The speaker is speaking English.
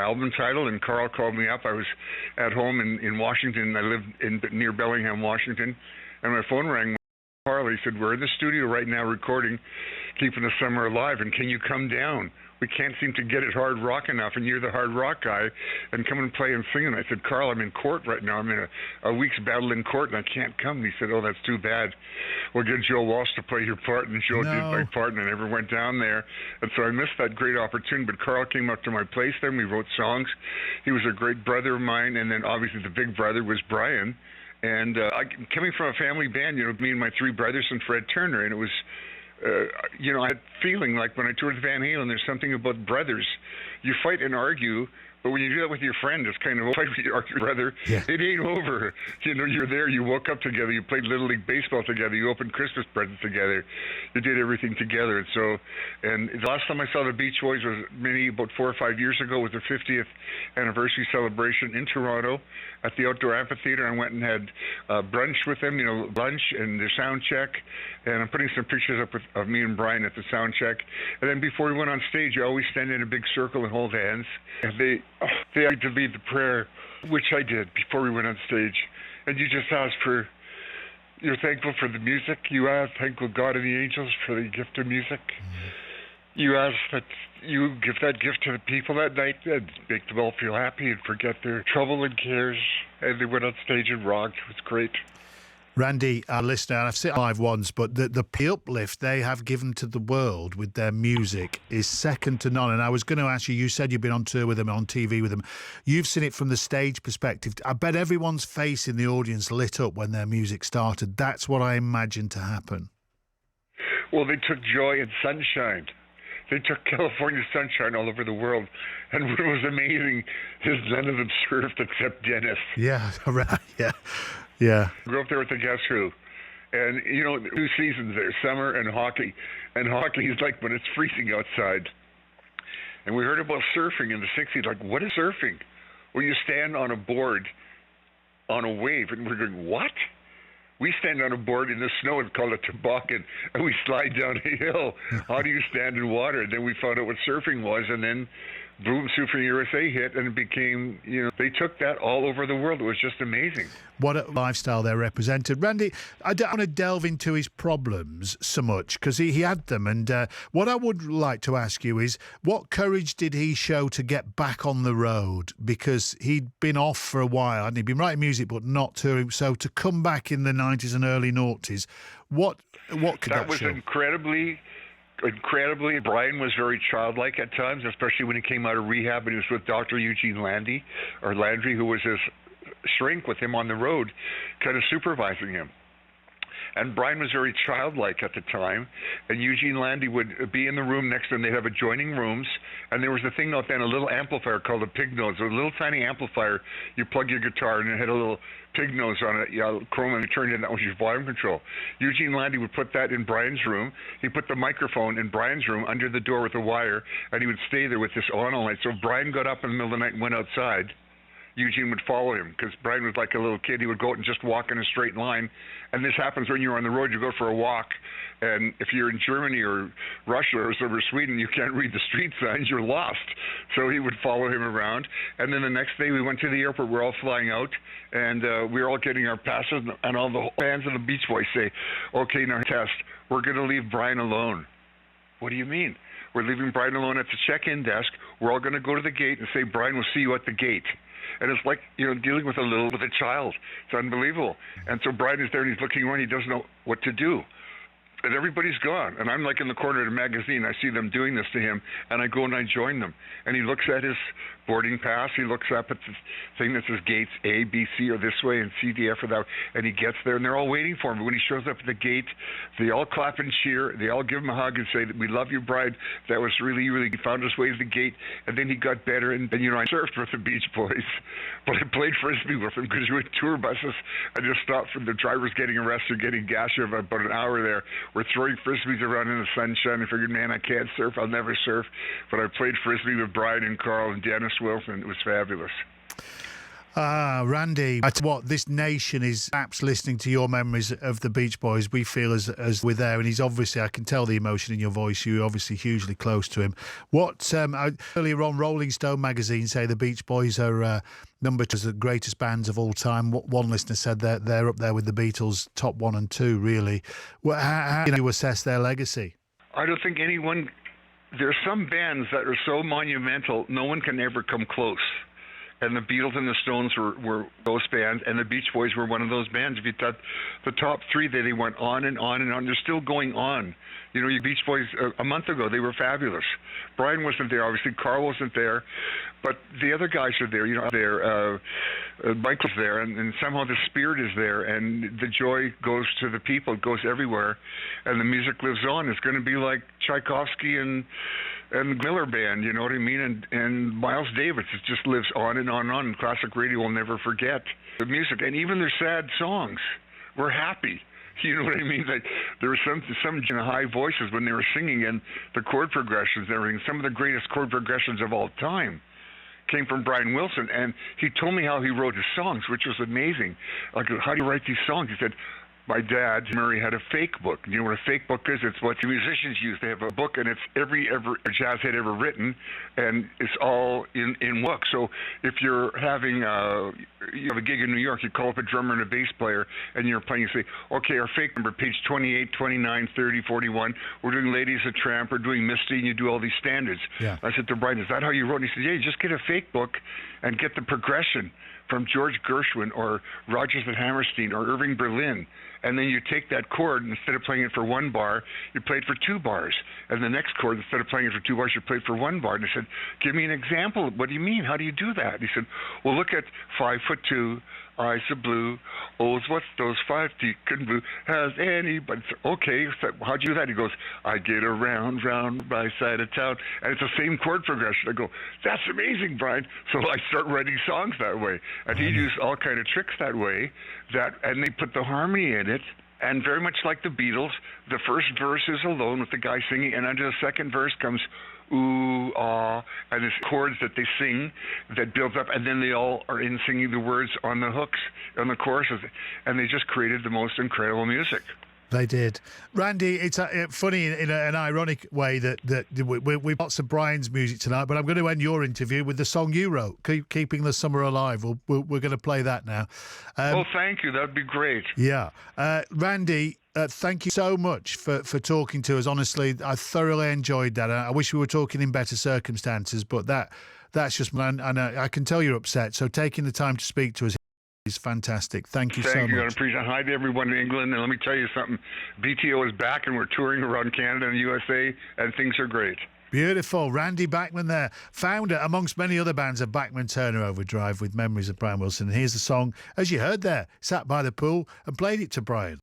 album title, and Carl called me up. I was at home in Washington. I lived near Bellingham, Washington, and my phone rang. Carl, he said, we're in the studio right now recording Keeping the Summer Alive, and can you come down? We can't seem to get it hard rock enough, and you're the hard rock guy, and come and play and sing. And I said, Carl, I'm in court right now. I'm in a week's battle in court, and I can't come. And he said, oh, that's too bad. We'll get Joe Walsh to play your part, and Joe did my part, and I never went down there. And so I missed that great opportunity, but Carl came up to my place there, and we wrote songs. He was a great brother of mine, and then obviously the big brother was Brian. And coming from a family band, me and my three brothers and Fred Turner, and it was, I had feeling like when I toured with Van Halen, there's something about brothers. You fight and argue, but when you do that with your friend, it's kind of fight with your brother. Yeah. It ain't over. You're there. You woke up together. You played Little League Baseball together. You opened Christmas presents together. You did everything together. And the last time I saw the Beach Boys was about 4 or 5 years ago. It was the 50th anniversary celebration in Toronto at the Outdoor Amphitheater. I went and had brunch with them, lunch and their sound check. And I'm putting some pictures up of me and Brian at the sound check. And then before we went on stage, you always stand in a big circle and hold hands. And they had to lead the prayer, which I did before we went on stage. And you just ask for, you're thankful for the music. You ask, thankful God and the angels for the gift of music. Mm-hmm. You ask that you give that gift to the people that night and make them all feel happy and forget their trouble and cares. And they went on stage and rocked. It was great. Randy, our listener, and I've seen it live once, but the uplift they have given to the world with their music is second to none. And I was going to ask you, you said you've been on tour with them, on TV with them. You've seen it from the stage perspective. I bet everyone's face in the audience lit up when their music started. That's what I imagined to happen. Well, they took joy and sunshine. They took California sunshine all over the world. And what was amazing is none of them surfed except Dennis. Yeah, right, yeah. Yeah. I grew up there with the Guess Who. And, 2 seasons there, summer and hockey. And hockey is like when it's freezing outside. And we heard about surfing in the 60s. Like, what is surfing? Well, you stand on a board on a wave. And we're going, what? We stand on a board in the snow and call it toboggan. And we slide down a hill. How do you stand in water? And then we found out what surfing was. And then boom, Surfing USA hit, and it became, they took that all over the world. It was just amazing. What a lifestyle they represented. Randy, I don't want to delve into his problems so much, because he had them. And what I would like to ask you is, what courage did he show to get back on the road? Because he'd been off for a while, and he'd been writing music, but not touring. So to come back in the 90s and early noughties, what could that show? That was incredibly, Brian was very childlike at times, especially when he came out of rehab and he was with Dr. Eugene Landry, who was his shrink with him on the road, kind of supervising him. And Brian was very childlike at the time, and Eugene Landry would be in the room next to him. They'd have adjoining rooms, and there was a thing out then, a little amplifier called a pig nose, a little tiny amplifier. You plug your guitar, and it had a little pig nose on it, chrome, and you turned it, and that was your volume control. Eugene Landry would put that in Brian's room. He put the microphone in Brian's room under the door with a wire, and he would stay there with this on all night. So if Brian got up in the middle of the night and went outside, Eugene would follow him, because Brian was like a little kid. He would go out and just walk in a straight line. And this happens when you're on the road. You go for a walk, and if you're in Germany or Russia or Sweden, you can't read the street signs. You're lost. So he would follow him around. And then the next day we went to the airport. We're all flying out, and we were all getting our passes. And all the fans of the Beach Boys say, okay, now test. We're going to leave Brian alone. What do you mean? We're leaving Brian alone at the check-in desk. We're all going to go to the gate and say, Brian will see you at the gate. And it's like, dealing with a child. It's unbelievable. And so Brian is there, and he's looking around. He doesn't know what to do. And everybody's gone. And I'm like in the corner of the magazine. I see them doing this to him, and I go and I join them. And he looks at his boarding pass. He looks up at the thing that says gates A, B, C, or this way, and C, D, F, or that. And he gets there, and they're all waiting for him. But when he shows up at the gate, they all clap and cheer. They all give him a hug and say, we love you, Brian. That was really, really, he found his way to the gate. And then he got better. And then, I surfed with the Beach Boys. But I played Frisbee with them because we had tour buses. I just stopped from the drivers getting arrested, getting gashed for about an hour there. We're throwing Frisbees around in the sunshine. I figured, man, I can't surf. I'll never surf. But I played Frisbee with Brian and Carl and Dennis Wilson. It was fabulous. Randy, I tell you what, this nation is apps listening to your memories of the Beach Boys. We feel as we're there, and he's obviously, I can tell the emotion in your voice. You're obviously hugely close to him. What earlier on, Rolling Stone magazine say the Beach Boys are number two as the greatest bands of all time. What one listener said they're up there with the Beatles, top 1 and 2, really. How do you assess their legacy? I don't think anyone. There are some bands that are so monumental, no one can ever come close. And the Beatles and the Stones were those bands, and the Beach Boys were one of those bands. If you thought the top three, they went on and on and on. They're still going on. You know, your Beach Boys, a month ago, they were fabulous. Brian wasn't there, obviously. Carl wasn't there. But the other guys are there. You know, Michael's there, and somehow the spirit is there, and the joy goes to the people. It goes everywhere, and the music lives on. It's going to be like Tchaikovsky and the Miller Band, you know what I mean? And Miles Davis. It just lives on and on and on. And classic radio will never forget the music. And even their sad songs, we're happy. You know what I mean? Like, there were some high voices when they were singing, and the chord progressions and everything. Some of the greatest chord progressions of all time came from Brian Wilson, and he told me how he wrote his songs, which was amazing. Like, how do you write these songs? He said, my dad, Murray, had a fake book. You know what a fake book is? It's what the musicians use. They have a book, and it's every jazz head ever written, and it's all in book. So if you're having you have a gig in New York, you call up a drummer and a bass player, and you're playing, you say, okay, our fake number, page 28, 29, 30, 41, we're doing Ladies of Tramp, we're doing Misty, and you do all these standards. Yeah. I said to Brian, is that how you wrote it? He said, yeah, you just get a fake book and get the progression from George Gershwin or Rodgers and Hammerstein or Irving Berlin. And then you take that chord, and instead of playing it for 1 bar, you play it for 2 bars. And the next chord, instead of playing it for 2 bars, you play it for 1 bar. And I said, give me an example. What do you mean? How do you do that? And he said, well, look at 5'2", eyes of blue. Oh, what's those 5 teeth couldn't blue has anybody. Okay, so how'd you do that? He goes, I get around, round by side of town. And it's the same chord progression. I go, that's amazing, Brian. So I start writing songs that way. And he used all kind of tricks that way, and they put the harmony in it. And very much like the Beatles, the first verse is alone with the guy singing, and under the second verse comes ooh, ah, and there's chords that they sing that builds up, and then they all are in singing the words on the hooks, on the choruses, and they just created the most incredible music. They did. Randy, it's funny in an ironic way that we've got lots of Brian's music tonight, but I'm going to end your interview with the song you wrote, Keeping the Summer Alive. We're going to play that now. Thank you. That would be great. Yeah. Randy, thank you so much for talking to us. Honestly, I thoroughly enjoyed that. I wish we were talking in better circumstances, but that's just, and I can tell you're upset. So taking the time to speak to us is fantastic. Thank you so much. Thank you. I appreciate it. Hi to everyone in England. And let me tell you something. BTO is back, and we're touring around Canada and USA, and things are great. Beautiful. Randy Bachman there, founder, amongst many other bands, of Bachman Turner Overdrive with memories of Brian Wilson. And here's the song, as you heard there, sat by the pool and played it to Brian.